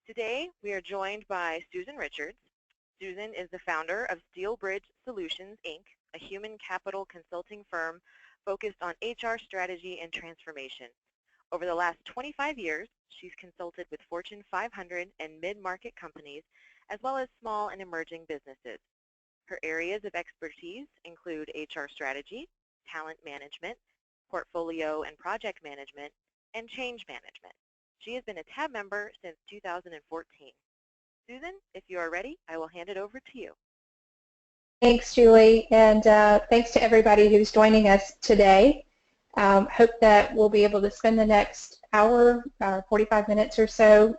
Today, we are joined by Susan Richards. Susan is the founder of SteelBridge Solutions, Inc., a human capital consulting firm focused on HR strategy and transformation. Over the last 25 years, she's consulted with Fortune 500 and mid-market companies, as well as small and emerging businesses. Her areas of expertise include HR strategy, talent management, portfolio and project management, and change management. She has been a tab member since 2014. Susan, if you are ready, I will hand it over to you. Thanks, Julie, and thanks to everybody who's joining us today. Hope that we'll be able to spend the next hour, 45 minutes or so,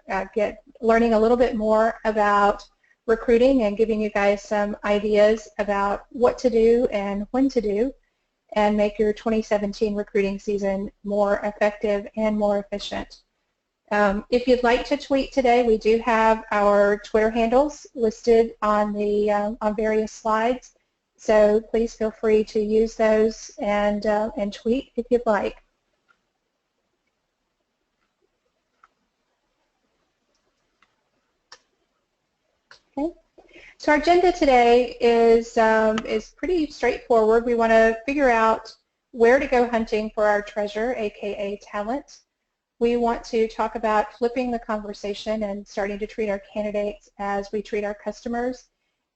learning a little bit more about recruiting and giving you guys some ideas about what to do and when to do and make your 2017 recruiting season more effective and more efficient. If you'd like to tweet today, we do have our Twitter handles listed on the on various slides, so please feel free to use those and tweet if you'd like. Okay. So our agenda today is pretty straightforward. We want to figure out where to go hunting for our treasure, aka talent. We want to talk about flipping the conversation and starting to treat our candidates as we treat our customers.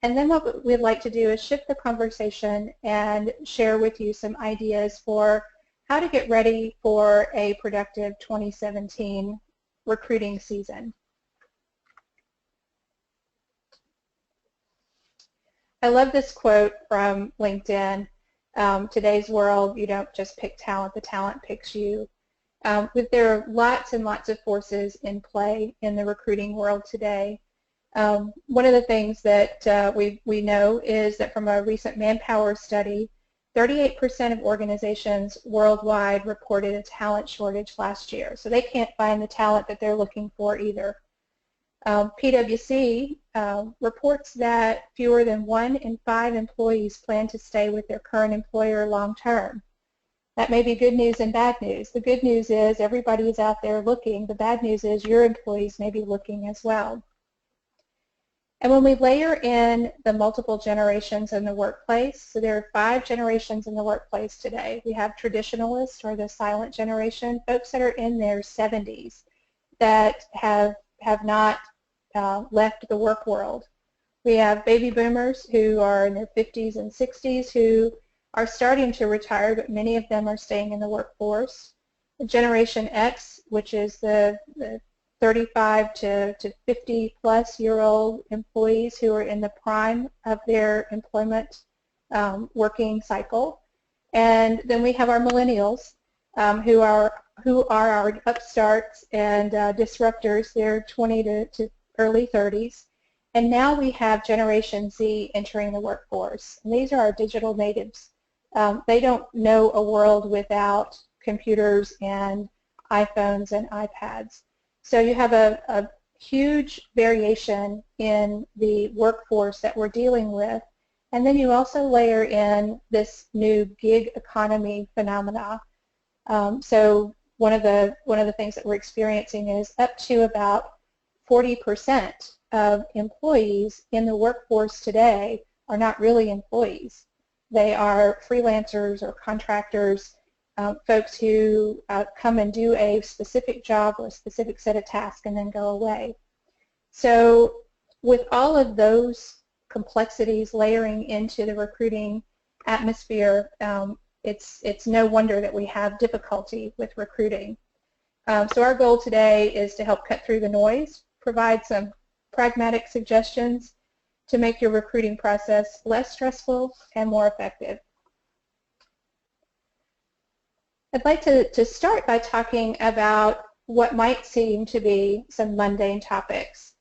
And then what we'd like to do is shift the conversation and share with you some ideas for how to get ready for a productive 2017 recruiting season. I love this quote from LinkedIn. Today's world, you don't just pick talent, the talent picks you. There are lots and lots of forces in play in the recruiting world today. One of the things that we know is that from a recent Manpower study, 38% of organizations worldwide reported a talent shortage last year. So they can't find the talent that they're looking for either. PwC reports that fewer than 1 in 5 employees plan to stay with their current employer long term. That may be good news and bad news. The good news is everybody is out there looking. The bad news is your employees may be looking as well. And when we layer in the multiple generations in the workplace, so there are 5 generations in the workplace today. We have traditionalists, or the silent generation, folks that are in their 70s that have not left the work world. We have baby boomers who are in their 50s and 60s who are starting to retire, but many of them are staying in the workforce. Generation X, which is the 35 to 50 plus year old employees who are in the prime of their employment working cycle. And then we have our millennials who are our upstarts and disruptors. They're 20 to early 30s. And now we have Generation Z entering the workforce. And these are our digital natives. They don't know a world without computers and iPhones and iPads. So you have a huge variation in the workforce that we're dealing with. And then you also layer in this new gig economy phenomena. So one of the things that we're experiencing is up to about 40% of employees in the workforce today are not really employees. They are freelancers or contractors, folks who come and do a specific job or a specific set of tasks and then go away. So with all of those complexities layering into the recruiting atmosphere, it's no wonder that we have difficulty with recruiting. So our goal today is to help cut through the noise, provide some pragmatic suggestions to make your recruiting process less stressful and more effective. I'd like to start by talking about what might seem to be some mundane topics,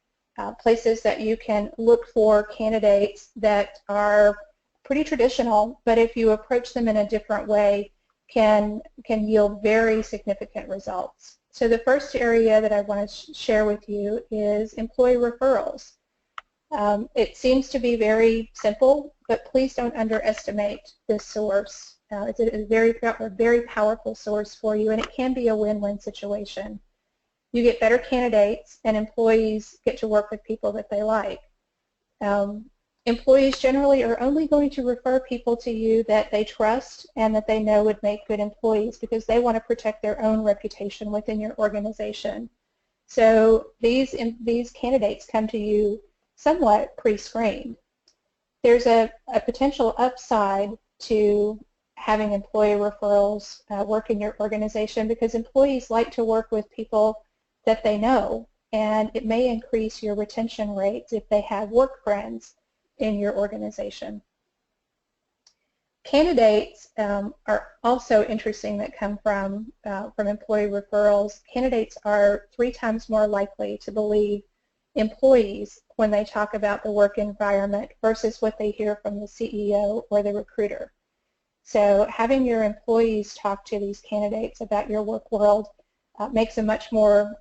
places that you can look for candidates that are pretty traditional, but if you approach them in a different way, can yield very significant results. So the first area that I want to share with you is employee referrals. It seems to be very simple, but please don't underestimate this source. It's a very powerful source for you, and it can be a win-win situation. You get better candidates, and employees get to work with people that they like. Employees generally are only going to refer people to you that they trust and that they know would make good employees, because they want to protect their own reputation within your organization. So these candidates come to you somewhat pre-screened. There's a potential upside to having employee referrals work in your organization, because employees like to work with people that they know, and it may increase your retention rates if they have work friends in your organization. Candidates are also interesting that come from employee referrals. Candidates are 3 times more likely to believe employees when they talk about the work environment versus what they hear from the CEO or the recruiter. So having your employees talk to these candidates about your work world makes a much more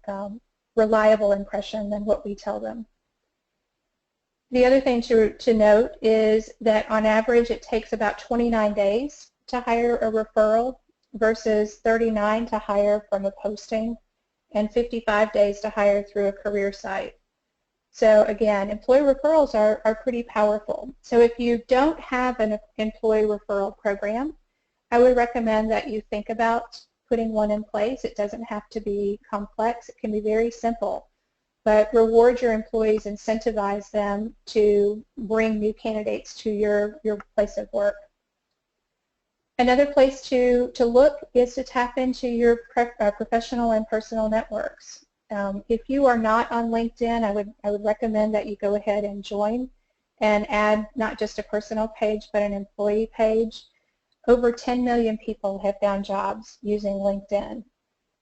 reliable impression than what we tell them. The other thing to note is that on average it takes about 29 days to hire a referral versus 39 to hire from a posting and 55 days to hire through a career site. So again, employee referrals are pretty powerful. So if you don't have an employee referral program, I would recommend that you think about putting one in place. It doesn't have to be complex. It can be very simple. But reward your employees, incentivize them to bring new candidates to your place of work. Another place to look is to tap into your professional and personal networks. If you are not on LinkedIn, I would recommend that you go ahead and join and add not just a personal page but an employee page. Over 10 million people have found jobs using LinkedIn.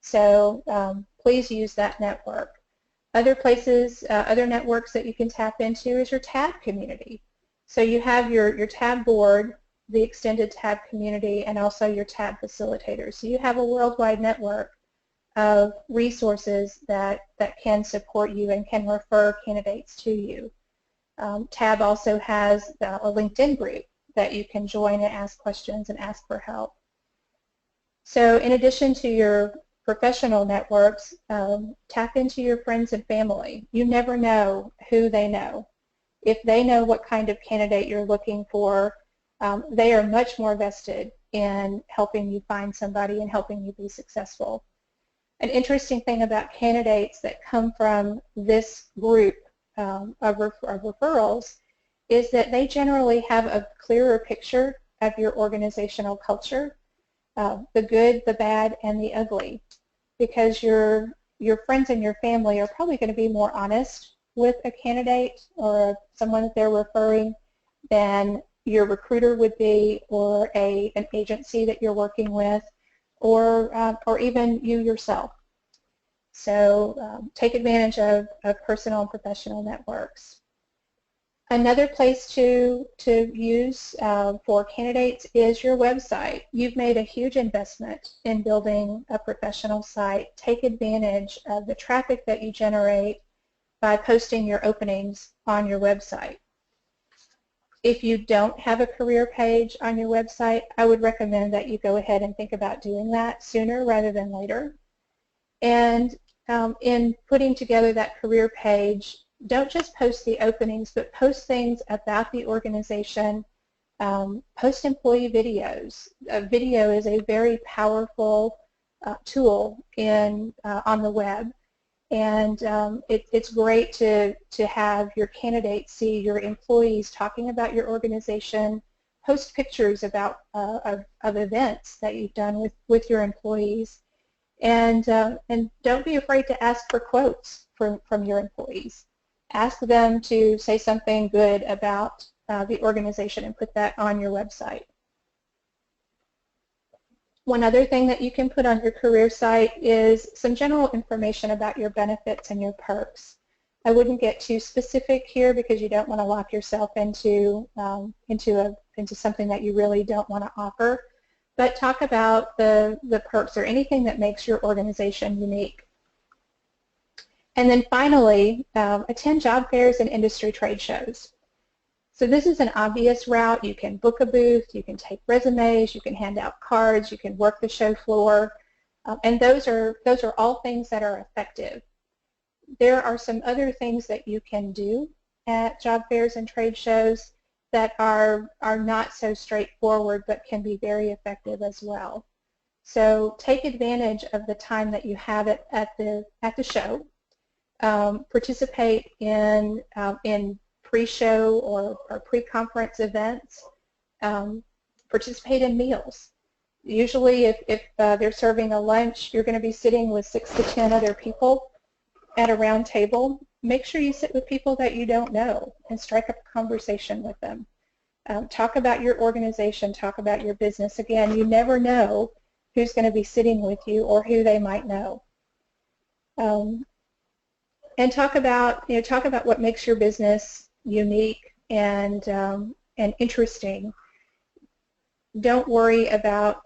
So please use that network. Other places, other networks that you can tap into is your tab community. So you have your tab board, the extended tab community, and also your tab facilitators. So you have a worldwide network of resources that can support you and can refer candidates to you. Tab also has a LinkedIn group that you can join and ask questions and ask for help. So in addition to your professional networks, tap into your friends and family. You never know who they know. If they know what kind of candidate you're looking for, they are much more vested in helping you find somebody and helping you be successful. An interesting thing about candidates that come from this group of referrals is that they generally have a clearer picture of your organizational culture, the good, the bad, and the ugly, because your friends and your family are probably going to be more honest with a candidate or someone that they're referring than your recruiter would be, or an agency that you're working with, or even you yourself. So take advantage of personal and professional networks. Another place to use for candidates is your website. You've made a huge investment in building a professional site. Take advantage of the traffic that you generate by posting your openings on your website. If you don't have a career page on your website, I would recommend that you go ahead and think about doing that sooner rather than later. And in putting together that career page, don't just post the openings, but post things about the organization. Post employee videos. A video is a very powerful tool on the web, and it's great to have your candidates see your employees talking about your organization. Post pictures about of events that you've done with your employees, and don't be afraid to ask for quotes from your employees. Ask them to say something good about the organization and put that on your website. One other thing that you can put on your career site is some general information about your benefits and your perks. I wouldn't get too specific here because you don't want to lock yourself into something that you really don't want to offer, but talk about the perks or anything that makes your organization unique. And then finally, attend job fairs and industry trade shows. So this is an obvious route. You can book a booth, you can take resumes, you can hand out cards, you can work the show floor. And those are all things that are effective. There are some other things that you can do at job fairs and trade shows that are not so straightforward but can be very effective as well. So take advantage of the time that you have it at the show. Participate in pre-show or pre-conference events. Participate in meals. Usually if they're serving a lunch, you're going to be sitting with 6 to 10 other people at a round table. Make sure you sit with people that you don't know and strike up a conversation with them. Talk about your organization, talk about your business. Again, you never know who's going to be sitting with you or who they might know. And talk about what makes your business unique and interesting. Don't worry about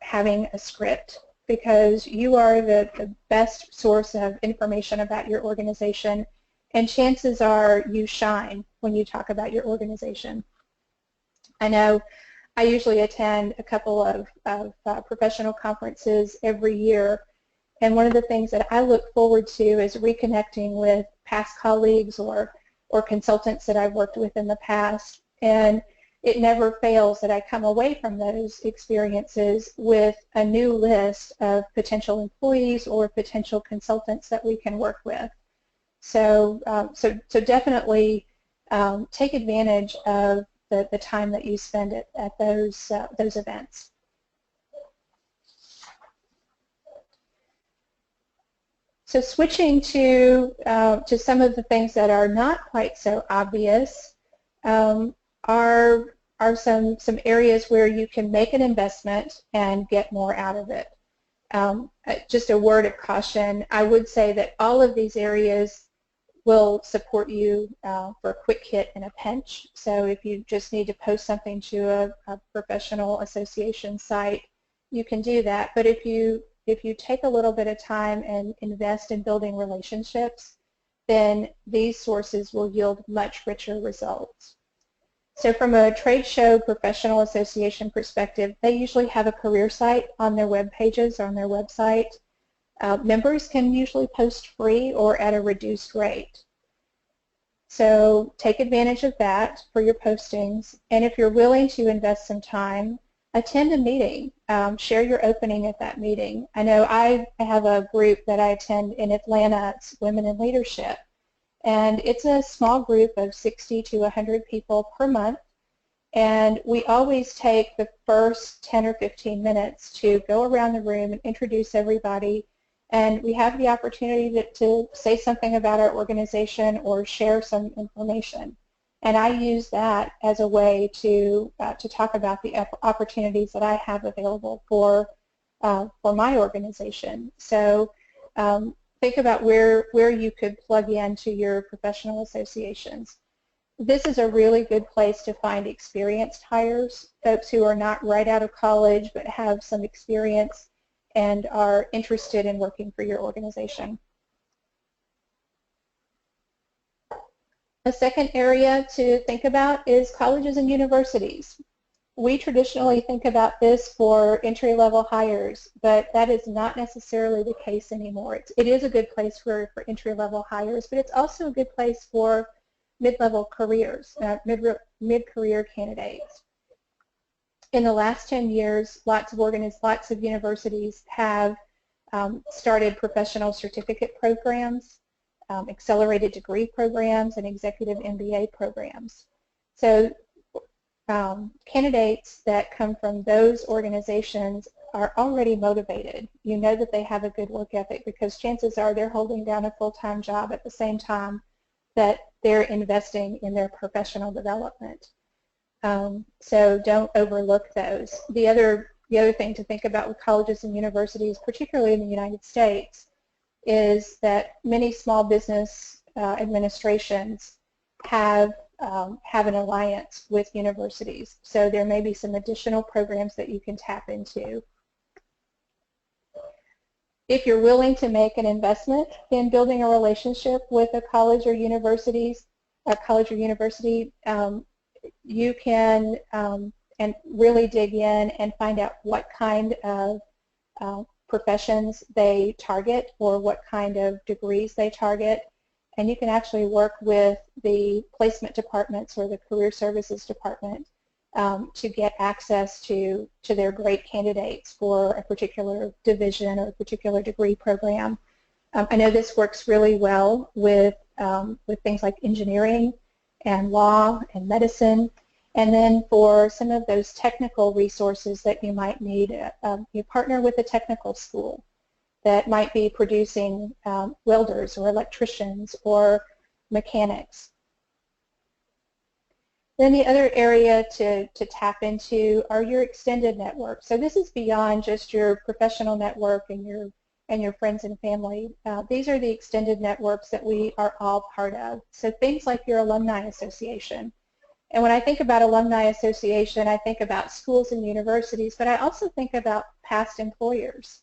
having a script, because you are the best source of information about your organization, and chances are you shine when you talk about your organization. I know I usually attend a couple of professional conferences every year, and one of the things that I look forward to is reconnecting with past colleagues or consultants that I've worked with in the past. And it never fails that I come away from those experiences with a new list of potential employees or potential consultants that we can work with. So definitely take advantage of the time that you spend at those events. So switching to some of the things that are not quite so obvious, are some areas where you can make an investment and get more out of it. Just a word of caution, I would say that all of these areas will support you for a quick hit and a pinch. So if you just need to post something to a professional association site, you can do that. But if you take a little bit of time and invest in building relationships, then these sources will yield much richer results. So from a trade show professional association perspective, they usually have a career site on their web pages or on their website. Members can usually post free or at a reduced rate. So take advantage of that for your postings. And if you're willing to invest some time, attend a meeting. Share your opening at that meeting. I know I have a group that I attend in Atlanta. It's Women in Leadership. And it's a small group of 60 to 100 people per month. And we always take the first 10 or 15 minutes to go around the room and introduce everybody. And we have the opportunity to say something about our organization or share some information. And I use that as a way to talk about the opportunities that I have available for my organization. So think about where you could plug into your professional associations. This is a really good place to find experienced hires, folks who are not right out of college but have some experience and are interested in working for your organization. A second area to think about is colleges and universities. We traditionally think about this for entry-level hires, but that is not necessarily the case anymore. It is a good place for entry-level hires, but it's also a good place for mid-level careers, mid-career candidates. In the last 10 years, lots of universities have started professional certificate programs, accelerated degree programs, and executive MBA programs. So candidates that come from those organizations are already motivated. You know that they have a good work ethic because chances are they're holding down a full-time job at the same time that they're investing in their professional development. So don't overlook those. The other thing to think about with colleges and universities, particularly in the United States, is that many small business administrations have an alliance with universities. So there may be some additional programs that you can tap into. If you're willing to make an investment in building a relationship with a college or university, you can and really dig in and find out what kind of professions they target or what kind of degrees they target. And you can actually work with the placement departments or the career services department to get access to their great candidates for a particular division or a particular degree program. I know this works really well with things like engineering and law and medicine. And then for some of those technical resources that you might need, you partner with a technical school that might be producing welders or electricians or mechanics. Then the other area to tap into are your extended networks. So this is beyond just your professional network and your friends and family. These are the extended networks that we are all part of. So things like your alumni association. And when I think about alumni association, I think about schools and universities, but I also think about past employers.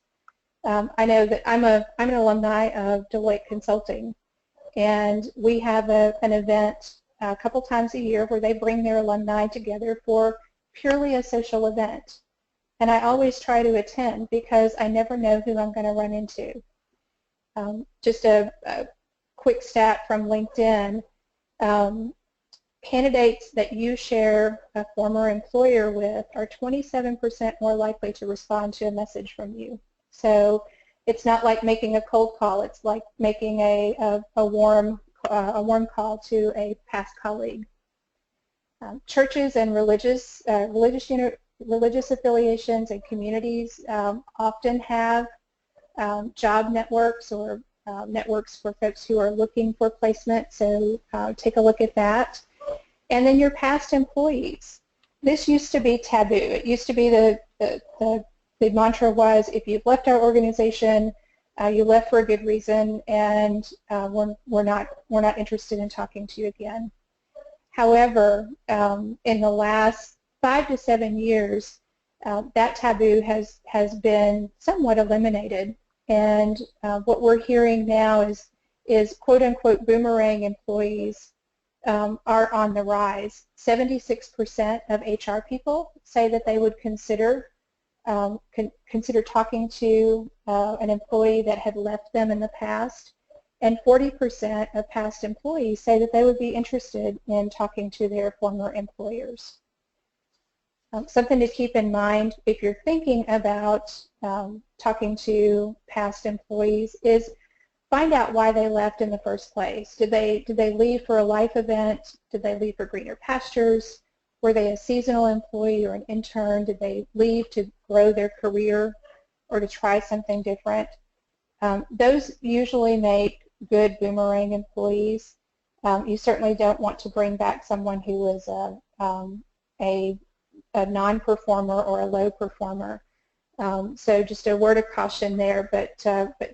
I know that I'm an alumni of Deloitte Consulting, and we have an event a couple times a year where they bring their alumni together for purely a social event. And I always try to attend because I never know who I'm going to run into. Just a quick stat from LinkedIn. Candidates that you share a former employer with are 27% more likely to respond to a message from you. So it's not like making a cold call. It's like making a warm call to a past colleague. Churches and religious affiliations and communities often have job networks or networks for folks who are looking for placement. So take a look at that. And then your past employees. This used to be taboo. It used to be the mantra was, if you've left our organization, you left for a good reason, and we're not interested in talking to you again. However, in the last 5 to 7 years, that taboo has been somewhat eliminated, and what we're hearing now is quote unquote boomerang employees are on the rise. 76% of HR people say that they would consider talking to an employee that had left them in the past, and 40% of past employees say that they would be interested in talking to their former employers. Something to keep in mind if you're thinking about talking to past employees is find out why they left in the first place. Did they leave for a life event? Did they leave for greener pastures? Were they a seasonal employee or an intern? Did they leave to grow their career or to try something different? Those usually make good boomerang employees. You certainly don't want to bring back someone who was a non-performer or a low performer. So just a word of caution there, but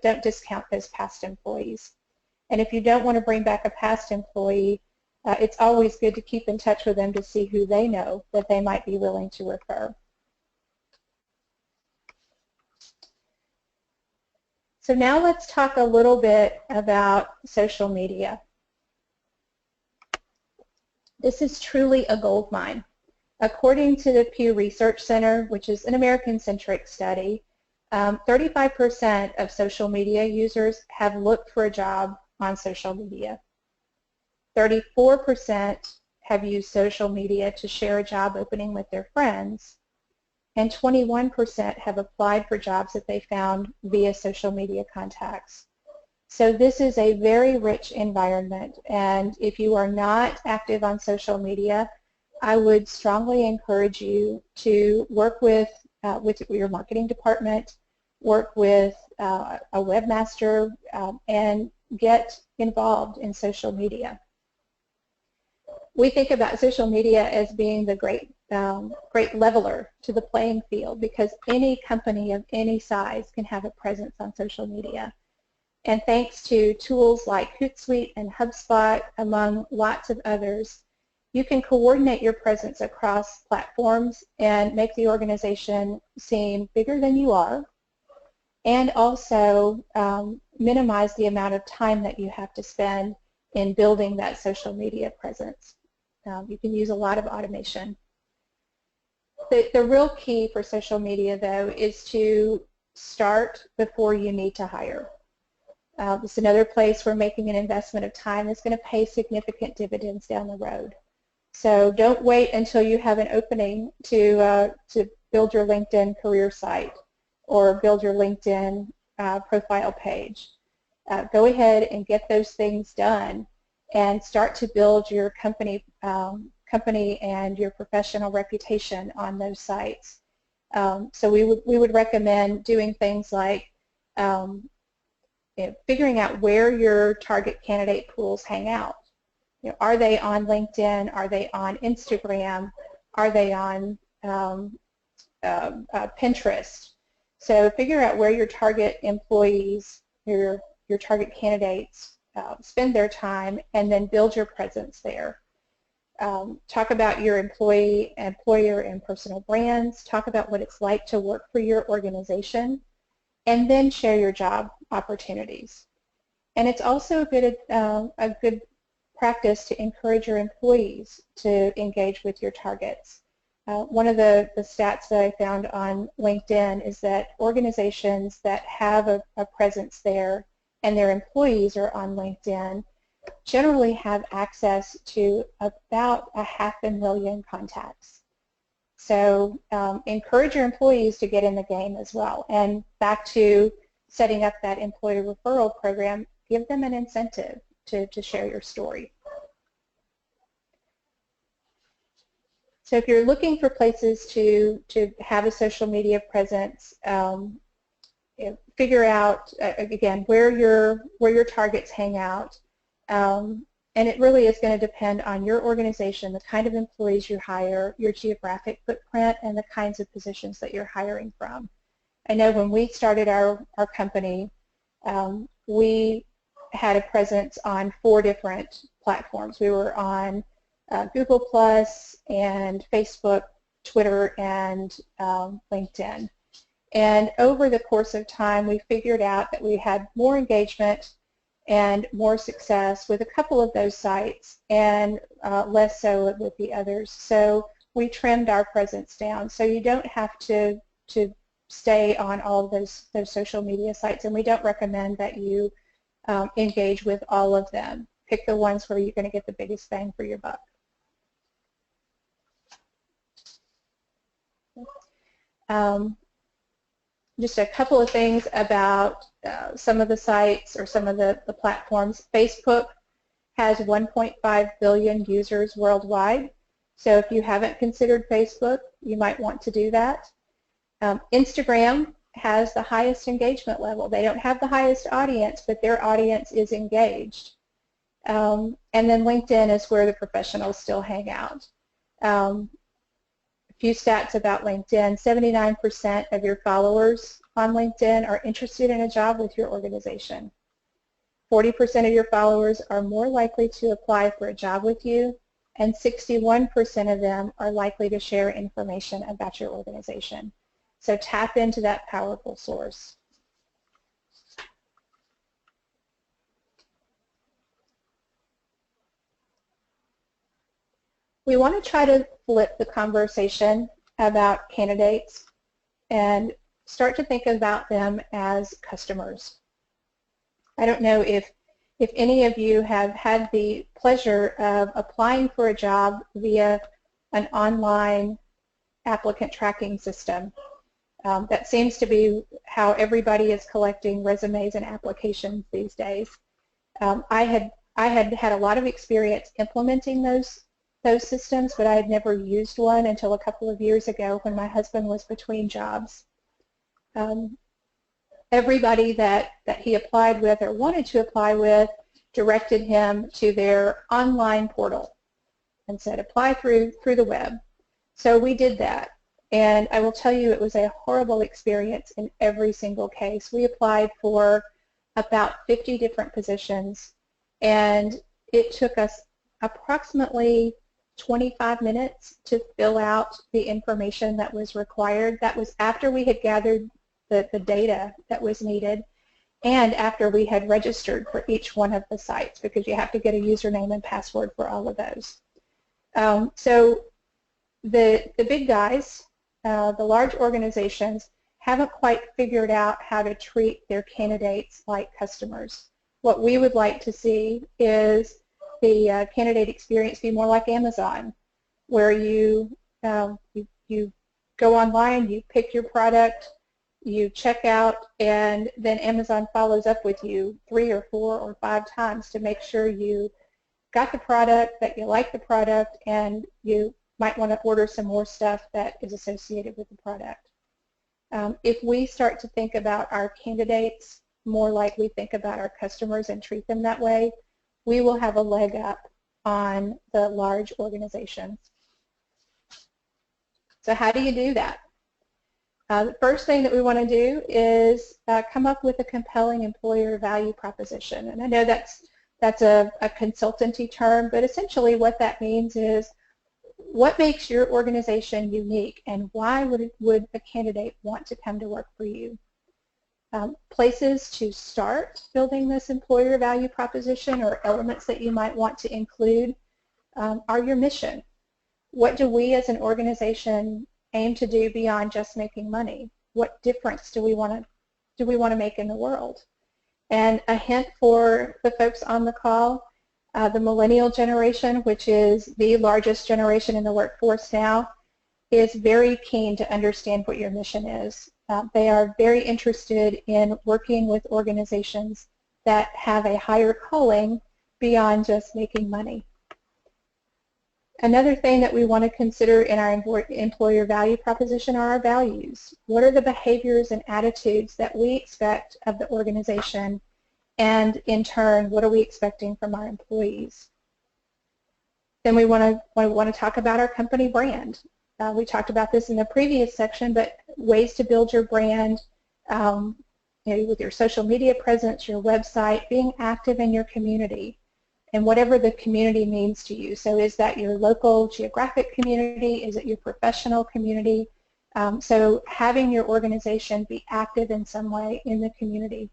don't discount those past employees. And if you don't want to bring back a past employee, it's always good to keep in touch with them to see who they know that they might be willing to refer. So now let's talk a little bit about social media. This is truly a gold mine. According to the Pew Research Center, which is an American-centric study, 35% of social media users have looked for a job on social media. 34% have used social media to share a job opening with their friends, and 21% have applied for jobs that they found via social media contacts. So this is a very rich environment, and if you are not active on social media, I would strongly encourage you to work with your marketing department, work with a webmaster, and get involved in social media. We think about social media as being the great leveler to the playing field because any company of any size can have a presence on social media. And thanks to tools like Hootsuite and HubSpot, among lots of others, you can coordinate your presence across platforms and make the organization seem bigger than you are, and also minimize the amount of time that you have to spend in building that social media presence. You can use a lot of automation. The real key for social media, though, is to start before you need to hire. It's another place where making an investment of time is going to pay significant dividends down the road. So don't wait until you have an opening to build your LinkedIn career site or build your LinkedIn profile page. Go ahead and get those things done and start to build your company and your professional reputation on those sites. So we would recommend doing things like figuring out where your target candidate pools hang out. Are they on LinkedIn? Are they on Instagram? Are they on Pinterest? So figure out where your target employees, your target candidates spend their time, and then build your presence there. Talk about your employer, and personal brands. Talk about what it's like to work for your organization, and then share your job opportunities. And it's also a good practice to encourage your employees to engage with your targets. One of the stats that I found on LinkedIn is that organizations that have a presence there and their employees are on LinkedIn generally have access to about 500,000 contacts. So encourage your employees to get in the game as well. And back to setting up that employee referral program, give them an incentive to share your story. So if you're looking for places to have a social media presence, figure out, again, where your targets hang out. And it really is going to depend on your organization, the kind of employees you hire, your geographic footprint, and the kinds of positions that you're hiring from. I know when we started our company, we had a presence on 4 different platforms. We were on Google Plus and Facebook, Twitter, and LinkedIn. And over the course of time, we figured out that we had more engagement and more success with a couple of those sites and less so with the others. So we trimmed our presence down. So you don't have to stay on all of those social media sites, and we don't recommend that you engage with all of them. Pick the ones where you're going to get the biggest bang for your buck. Just a couple of things about some of the sites or some of the platforms. Facebook has 1.5 billion users worldwide. So if you haven't considered Facebook, you might want to do that. Instagram has the highest engagement level. They don't have the highest audience, but their audience is engaged. And then LinkedIn is where the professionals still hang out. A few stats about LinkedIn. 79% of your followers on LinkedIn are interested in a job with your organization. 40% of your followers are more likely to apply for a job with you, and 61% of them are likely to share information about your organization. So tap into that powerful source. We want to try to flip the conversation about candidates and start to think about them as customers. I don't know if any of you have had the pleasure of applying for a job via an online applicant tracking system. That seems to be how everybody is collecting resumes and applications these days. I had a lot of experience implementing those systems, but I had never used one until a couple of years ago when my husband was between jobs. Everybody that he applied with or wanted to apply with directed him to their online portal and said apply through the web. So we did that, and I will tell you it was a horrible experience in every single case. We applied for about 50 different positions, and it took us approximately 25 minutes to fill out the information that was required. That was after we had gathered the data that was needed and after we had registered for each one of the sites, because you have to get a username and password for all of those. So the big guys, the large organizations, haven't quite figured out how to treat their candidates like customers. What we would like to see is the candidate experience be more like Amazon, where you go online, you pick your product, you check out, and then Amazon follows up with you 3 or 4 or 5 times to make sure you got the product, that you like the product, and you might want to order some more stuff that is associated with the product. If we start to think about our candidates more like we think about our customers and treat them that way, we will have a leg up on the large organizations. So how do you do that? The first thing that we want to do is come up with a compelling employer value proposition. And I know that's a consultancy term, but essentially what that means is what makes your organization unique and why would a candidate want to come to work for you? Places to start building this employer value proposition or elements that you might want to include are your mission. What do we as an organization aim to do beyond just making money? What difference do we want to make in the world? And a hint for the folks on the call, the millennial generation, which is the largest generation in the workforce now, is very keen to understand what your mission is. They are very interested in working with organizations that have a higher calling beyond just making money. Another thing that we want to consider in our employer value proposition are our values. What are the behaviors and attitudes that we expect of the organization, and in turn, what are we expecting from our employees? Then we want to talk about our company brand. We talked about this in the previous section, but ways to build your brand, with your social media presence, your website, being active in your community, and whatever the community means to you. So is that your local geographic community? Is it your professional community? So having your organization be active in some way in the community.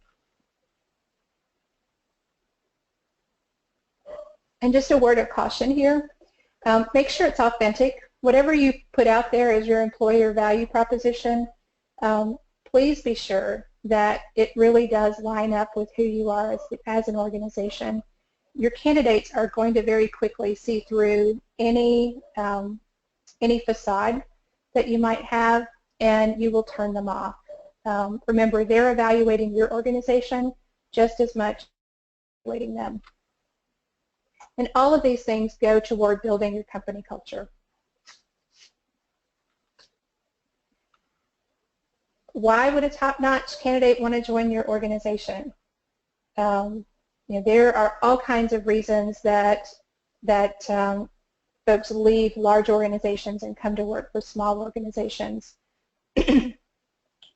And just a word of caution here, make sure it's authentic. Whatever you put out there as your employer value proposition, please be sure that it really does line up with who you are as an organization. Your candidates are going to very quickly see through any facade that you might have, and you will turn them off. Remember, they're evaluating your organization just as much as evaluating them. And all of these things go toward building your company culture. Why would a top-notch candidate want to join your organization? There are all kinds of reasons that folks leave large organizations and come to work for small organizations.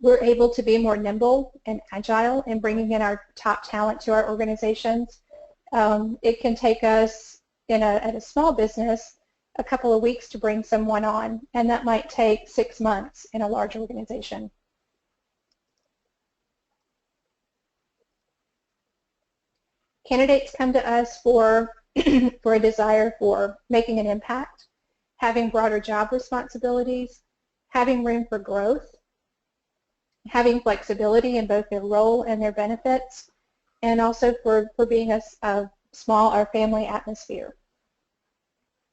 We're able to be more nimble and agile in bringing in our top talent to our organizations. It can take us, at a small business, a couple of weeks to bring someone on, and that might take 6 months in a large organization. Candidates come to us for a desire for making an impact, having broader job responsibilities, having room for growth, having flexibility in both their role and their benefits, and also for being a small or family atmosphere.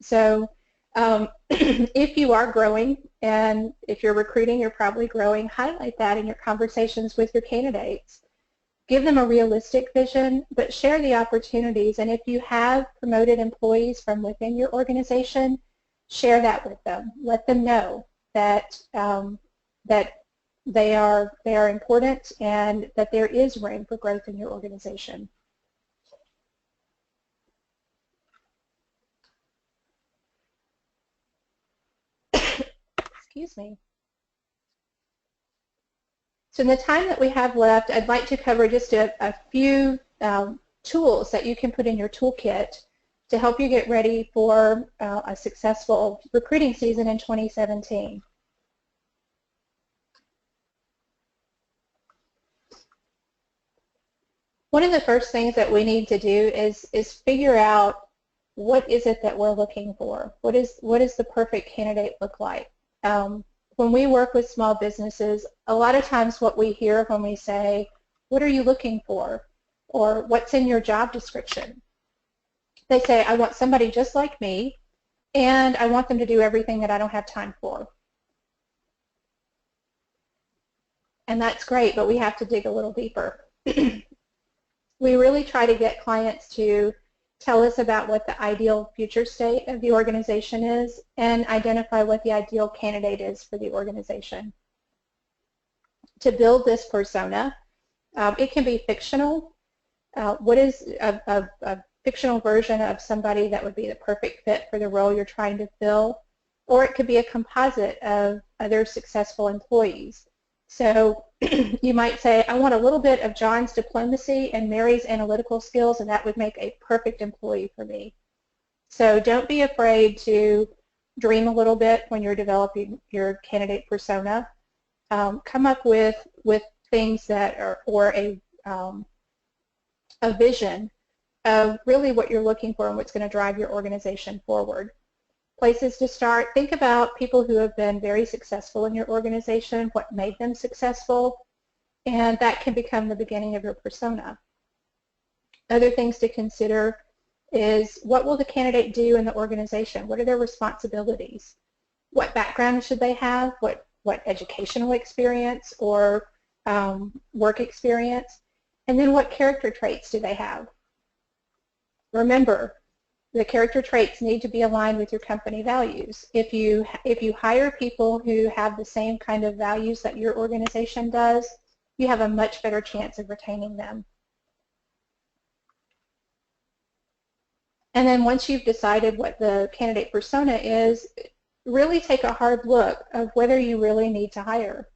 So if you are growing, and if you're recruiting, you're probably growing, highlight that in your conversations with your candidates. Give them a realistic vision, but share the opportunities. And if you have promoted employees from within your organization, share that with them. Let them know that that they are important and that there is room for growth in your organization. Excuse me. So in the time that we have left, I'd like to cover just a few tools that you can put in your toolkit to help you get ready for a successful recruiting season in 2017. One of the first things that we need to do is figure out what is it that we're looking for. What is the perfect candidate look like? when we work with small businesses, a lot of times what we hear when we say, what are you looking for? Or what's in your job description? They say, I want somebody just like me, and I want them to do everything that I don't have time for. And that's great, but we have to dig a little deeper. We really try to get clients to tell us about what the ideal future state of the organization is and identify what the ideal candidate is for the organization. To build this persona, it can be fictional. What is a fictional version of somebody that would be the perfect fit for the role you're trying to fill? Or it could be a composite of other successful employees. So you might say, I want a little bit of John's diplomacy and Mary's analytical skills, and that would make a perfect employee for me. So don't be afraid to dream a little bit when you're developing your candidate persona. Come up with things that are, or a vision of really what you're looking for and what's going to drive your organization forward. Places to start, think about people who have been very successful in your organization, what made them successful, and that can become the beginning of your persona. Other things to consider is what will the candidate do in the organization? What are their responsibilities? What background should they have? What educational experience or work experience? And then what character traits do they have? Remember, the character traits need to be aligned with your company values. If you hire people who have the same kind of values that your organization does, you have a much better chance of retaining them. And then once you've decided what the candidate persona is, really take a hard look of whether you really need to hire.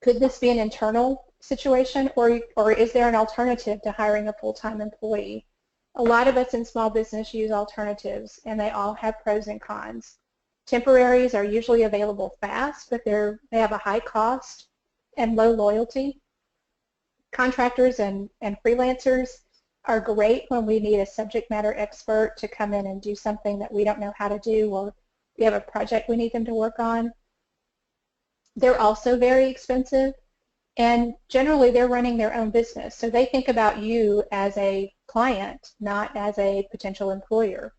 Could this be an internal situation, or is there an alternative to hiring a full-time employee? A lot of us in small business use alternatives, and they all have pros and cons. Temporaries are usually available fast, but they have a high cost and low loyalty. Contractors and freelancers are great when we need a subject matter expert to come in and do something that we don't know how to do, or we have a project we need them to work on. They're also very expensive, and generally they're running their own business, so they think about you as a client, not as a potential employer.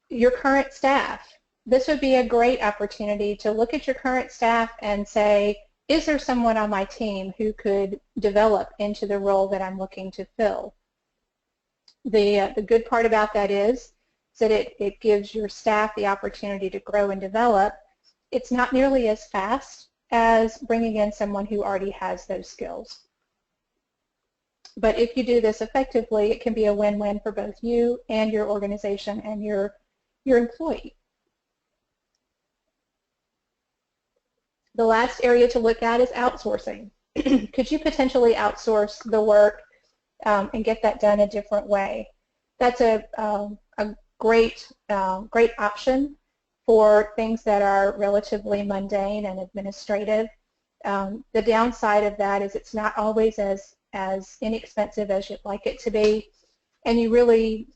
Your current staff. This would be a great opportunity to look at your current staff and say, is there someone on my team who could develop into the role that I'm looking to fill? The good part about that is that it gives your staff the opportunity to grow and develop. It's not nearly as fast as bringing in someone who already has those skills. But if you do this effectively, it can be a win-win for both you and your organization and your employee. The last area to look at is outsourcing. Could you potentially outsource the work and get that done a different way? That's a great option for things that are relatively mundane and administrative. The downside of that is it's not always as inexpensive as you'd like it to be, and you really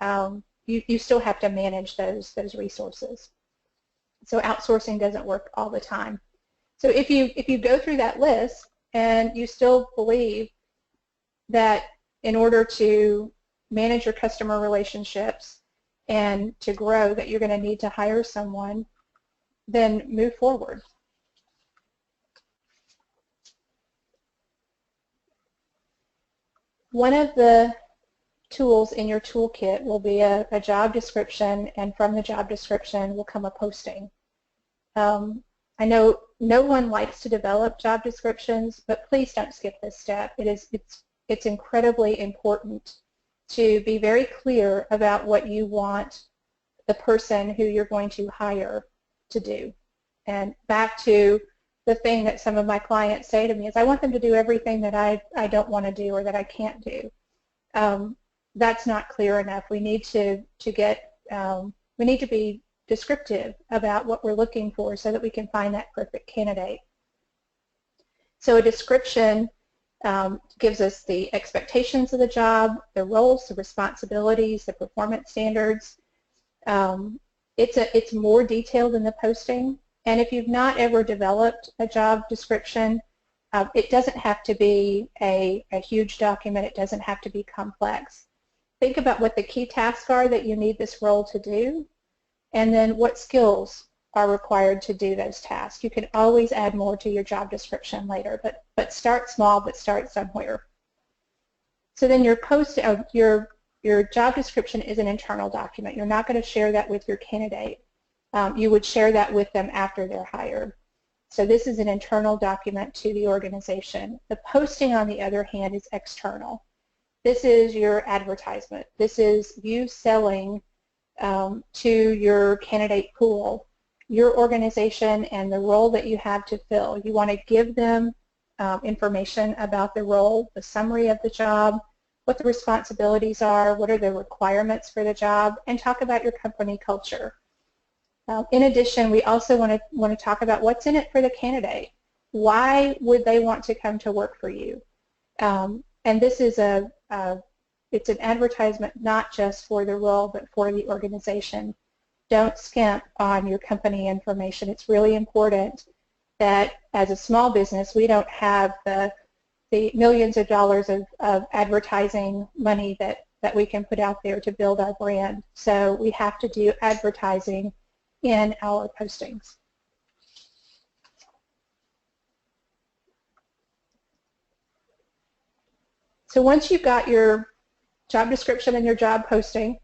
you still have to manage those resources. So outsourcing doesn't work all the time. So if you go through that list and you still believe that in order to manage your customer relationships and to grow that you're going to need to hire someone, then move forward. One of the tools in your toolkit will be a job description, and from the job description will come a posting. I know no one likes to develop job descriptions, but please don't skip this step. It's incredibly important to be very clear about what you want the person who you're going to hire to do. And back to the thing that some of my clients say to me is, I want them to do everything that I don't want to do or that I can't do. That's not clear enough. We need to be descriptive about what we're looking for so that we can find that perfect candidate. So a description gives us the expectations of the job, the roles, the responsibilities, the performance standards. It's more detailed in the posting, and if you've not ever developed a job description, it doesn't have to be a huge document. It doesn't have to be complex. Think about what the key tasks are that you need this role to do, and then what skills are required to do those tasks. You can always add more to your job description later, but start small, but start somewhere. So then your job description is an internal document. You're not going to share that with your candidate. You would share that with them after they're hired. So this is an internal document to the organization. The posting, on the other hand, is external. This is your advertisement. This is you selling to your candidate pool, your organization, and the role that you have to fill. You want to give them information about the role, the summary of the job, what the responsibilities are, what are the requirements for the job, and talk about your company culture. In addition, we also want to talk about what's in it for the candidate. Why would they want to come to work for you? And this is it's an advertisement not just for the role, but for the organization. Don't skimp on your company information. It's really important that as a small business, we don't have the millions of dollars of advertising money that we can put out there to build our brand. So we have to do advertising in our postings. So once you've got your job description and your job posting,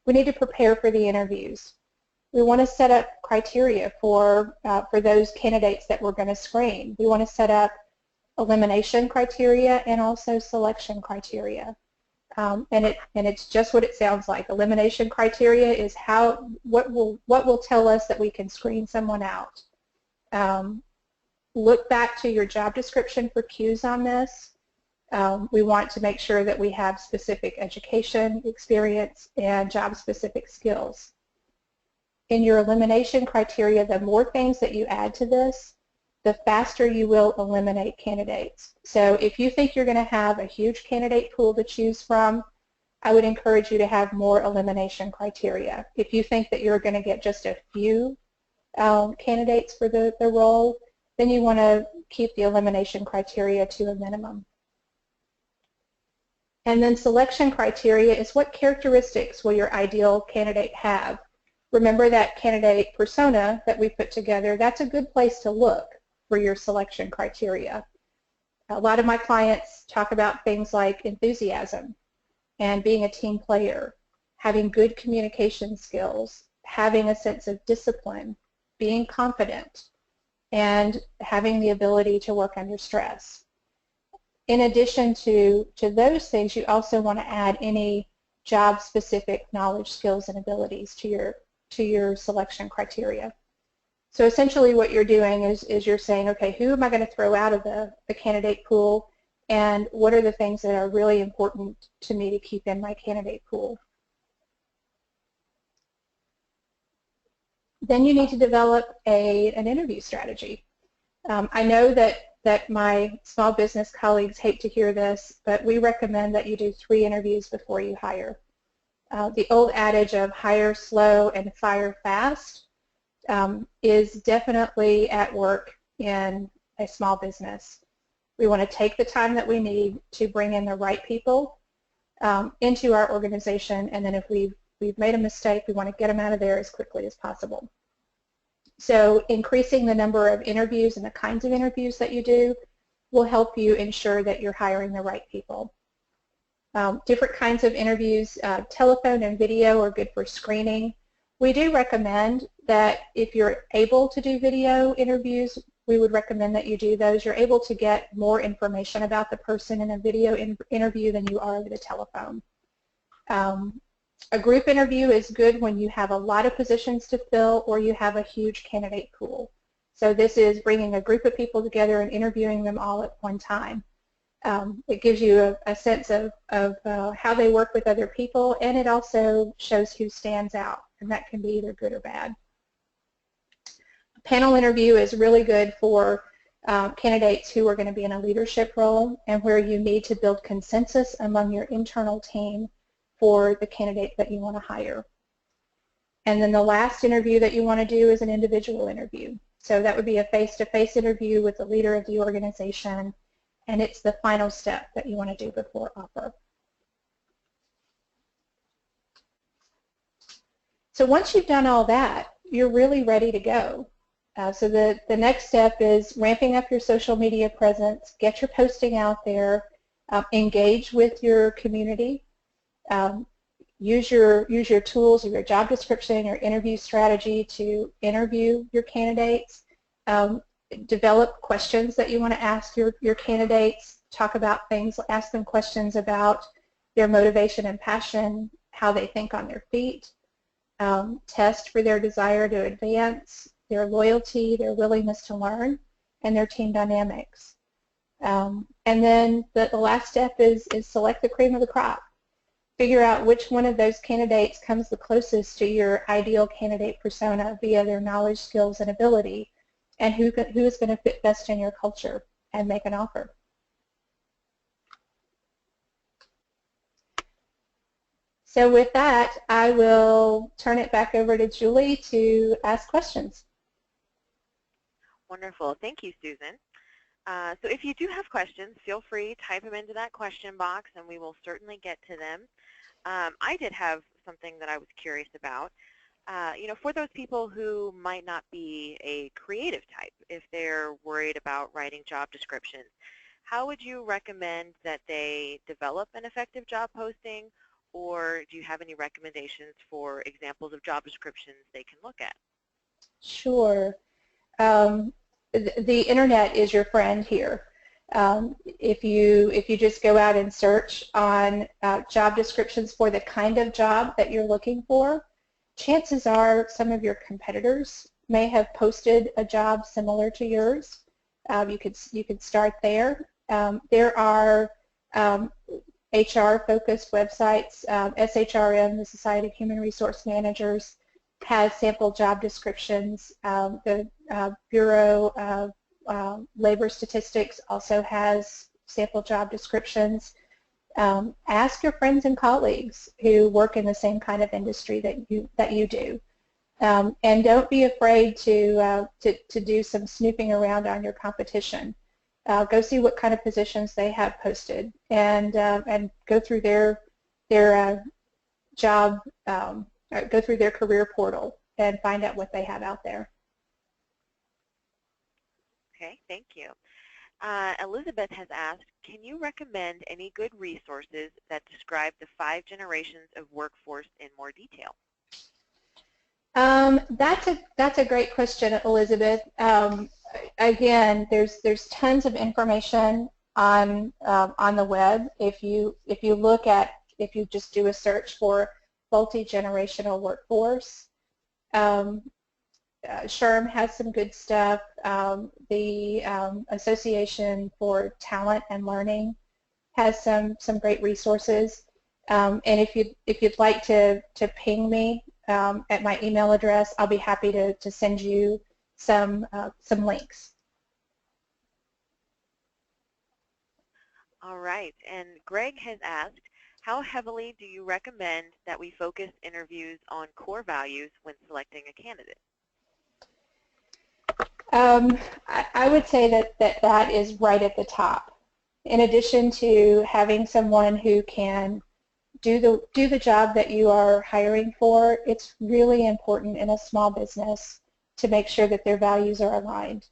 we need to prepare for the interviews. We want to set up criteria for those candidates that we're going to screen. We want to set up elimination criteria and also selection criteria. And it's just what it sounds like. Elimination criteria is what will tell us that we can screen someone out. Look back to your job description for cues on this. We want to make sure that we have specific education, experience, and job-specific skills. In your elimination criteria, the more things that you add to this, the faster you will eliminate candidates. So if you think you're going to have a huge candidate pool to choose from, I would encourage you to have more elimination criteria. If you think that you're going to get just a few candidates for the role, then you want to keep the elimination criteria to a minimum. And then selection criteria is what characteristics will your ideal candidate have. Remember that candidate persona that we put together, that's a good place to look for your selection criteria. A lot of my clients talk about things like enthusiasm and being a team player, having good communication skills, having a sense of discipline, being confident, and having the ability to work under stress. In addition to those things, you also want to add any job-specific knowledge, skills, and abilities to your selection criteria. So essentially what you're doing is you're saying, okay, who am I going to throw out of the candidate pool, and what are the things that are really important to me to keep in my candidate pool? Then you need to develop an interview strategy. I know that my small business colleagues hate to hear this, but we recommend that you do 3 interviews before you hire. The old adage of hire slow and fire fast is definitely at work in a small business. We want to take the time that we need to bring in the right people into our organization, and then if we've made a mistake, we want to get them out of there as quickly as possible. So increasing the number of interviews and the kinds of interviews that you do will help you ensure that you're hiring the right people. Different kinds of interviews, telephone and video are good for screening. We do recommend that if you're able to do video interviews, we would recommend that you do those. You're able to get more information about the person in a video interview than you are over the telephone. A group interview is good when you have a lot of positions to fill or you have a huge candidate pool. So this is bringing a group of people together and interviewing them all at one time. It gives you a sense of how they work with other people, and it also shows who stands out, and that can be either good or bad. A panel interview is really good for candidates who are going to be in a leadership role and where you need to build consensus among your internal team for the candidate that you want to hire. And then the last interview that you want to do is an individual interview. So that would be a face-to-face interview with the leader of the organization, and it's the final step that you want to do before offer. So once you've done all that, you're really ready to go. So the next step is ramping up your social media presence, get your posting out there, engage with your community, use your tools, your job description, your interview strategy to interview your candidates, develop questions that you want to ask your candidates, talk about things, ask them questions about their motivation and passion, how they think on their feet, test for their desire to advance, their loyalty, their willingness to learn, and their team dynamics. And then the last step is select the cream of the crop. Figure out which one of those candidates comes the closest to your ideal candidate persona via their knowledge, skills, and ability, and who is going to fit best in your culture, and make an offer. So with that, I will turn it back over to Julie to ask questions. Wonderful. Thank you, Susan. So if you do have questions, feel free to type them into that question box, and we will certainly get to them. I did have something that I was curious about. For those people who might not be a creative type, if they're worried about writing job descriptions, how would you recommend that they develop an effective job posting, or do you have any recommendations for examples of job descriptions they can look at? Sure. The internet is your friend here. If you just go out and search on job descriptions for the kind of job that you're looking for, chances are some of your competitors may have posted a job similar to yours. You could start there. There are HR-focused websites. SHRM, the Society of Human Resource Managers, has sample job descriptions. The Bureau of Labor Statistics also has sample job descriptions. Ask your friends and colleagues who work in the same kind of industry that you do. And don't be afraid to do some snooping around on your competition. Go see what kind of positions they have posted, and go through their job, go through their career portal and find out what they have out there. Okay, thank you. Elizabeth has asked, can you recommend any good resources that describe the 5 generations of workforce in more detail? That's a great question, Elizabeth. Again, there's tons of information on the web. If you just do a search for multi-generational workforce, SHRM has some good stuff. The Association for Talent and Learning has some great resources. And if you'd like to ping me at my email address, I'll be happy to send you some links. All right, and Greg has asked, how heavily do you recommend that we focus interviews on core values when selecting a candidate? I would say that is right at the top. In addition to having someone who can do the job that you are hiring for, it's really important in a small business to make sure that their values are aligned.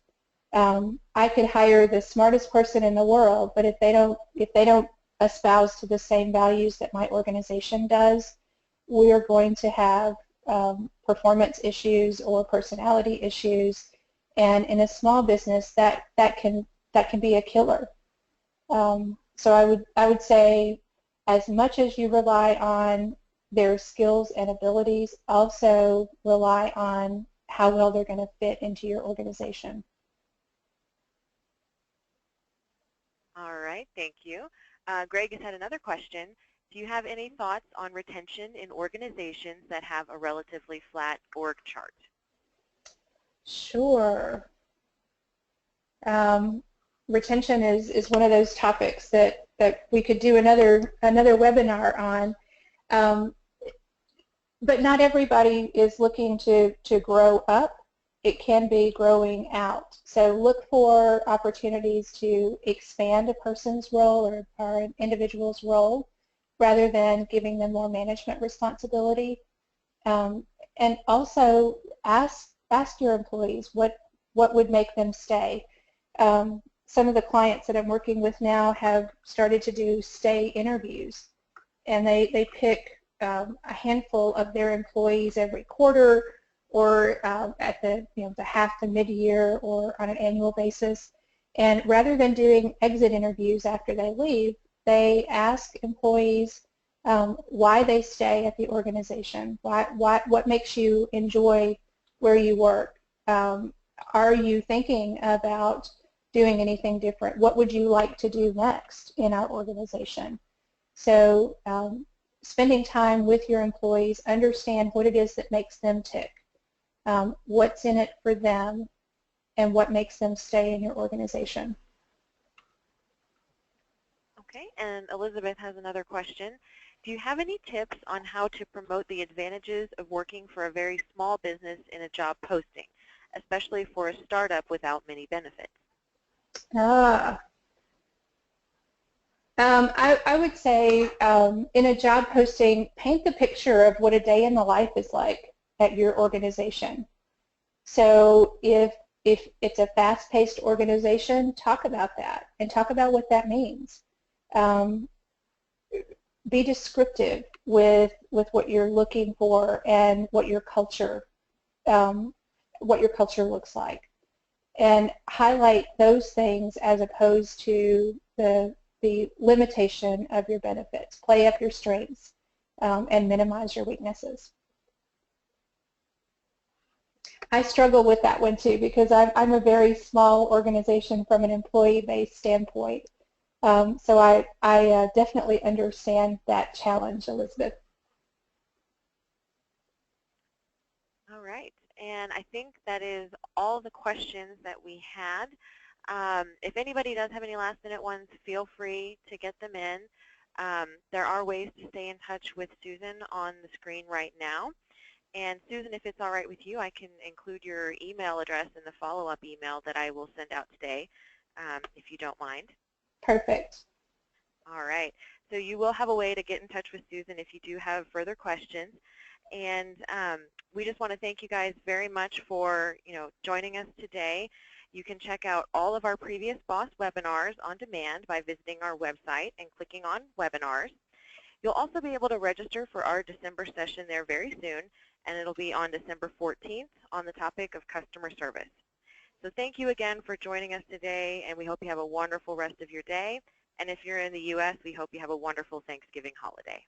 I could hire the smartest person in the world, but if they don't espouse to the same values that my organization does, we are going to have performance issues or personality issues, and in a small business that can be a killer. So I would say, as much as you rely on their skills and abilities, also rely on how well they're going to fit into your organization. All right, thank you. Greg has had another question. Do you have any thoughts on retention in organizations that have a relatively flat org chart? Sure. Retention is one of those topics that we could do another webinar on. but not everybody is looking to grow up. It can be growing out. So look for opportunities to expand a person's role or an individual's role rather than giving them more management responsibility. And also ask your employees what would make them stay. Some of the clients that I'm working with now have started to do stay interviews, and they pick a handful of their employees every quarter or at the half to mid-year or on an annual basis. And rather than doing exit interviews after they leave, they ask employees why they stay at the organization, what makes you enjoy where you work. Are you thinking about doing anything different? What would you like to do next in our organization? So spending time with your employees, understand what it is that makes them tick, what's in it for them, and what makes them stay in your organization. Okay, and Elizabeth has another question. Do you have any tips on how to promote the advantages of working for a very small business in a job posting, especially for a startup without many benefits? I would say in a job posting, paint the picture of what a day in the life is like at your organization. So if it's a fast-paced organization, talk about that and talk about what that means. Be descriptive with what you're looking for and what your culture looks like, and highlight those things as opposed to the limitation of your benefits. Play up your strengths and minimize your weaknesses. I struggle with that one too because I'm a very small organization from an employee-based standpoint. So I definitely understand that challenge, Elizabeth. All right, and I think that is all the questions that we had. If anybody does have any last-minute ones, feel free to get them in. There are ways to stay in touch with Susan on the screen right now. And Susan, if it's all right with you, I can include your email address in the follow-up email that I will send out today, if you don't mind. Perfect. All right. So you will have a way to get in touch with Susan if you do have further questions. And we just want to thank you guys very much for joining us today. You can check out all of our previous BOSS webinars on demand by visiting our website and clicking on webinars. You'll also be able to register for our December session there very soon, and it'll be on December 14th on the topic of customer service. So thank you again for joining us today, and we hope you have a wonderful rest of your day. And if you're in the U.S., we hope you have a wonderful Thanksgiving holiday.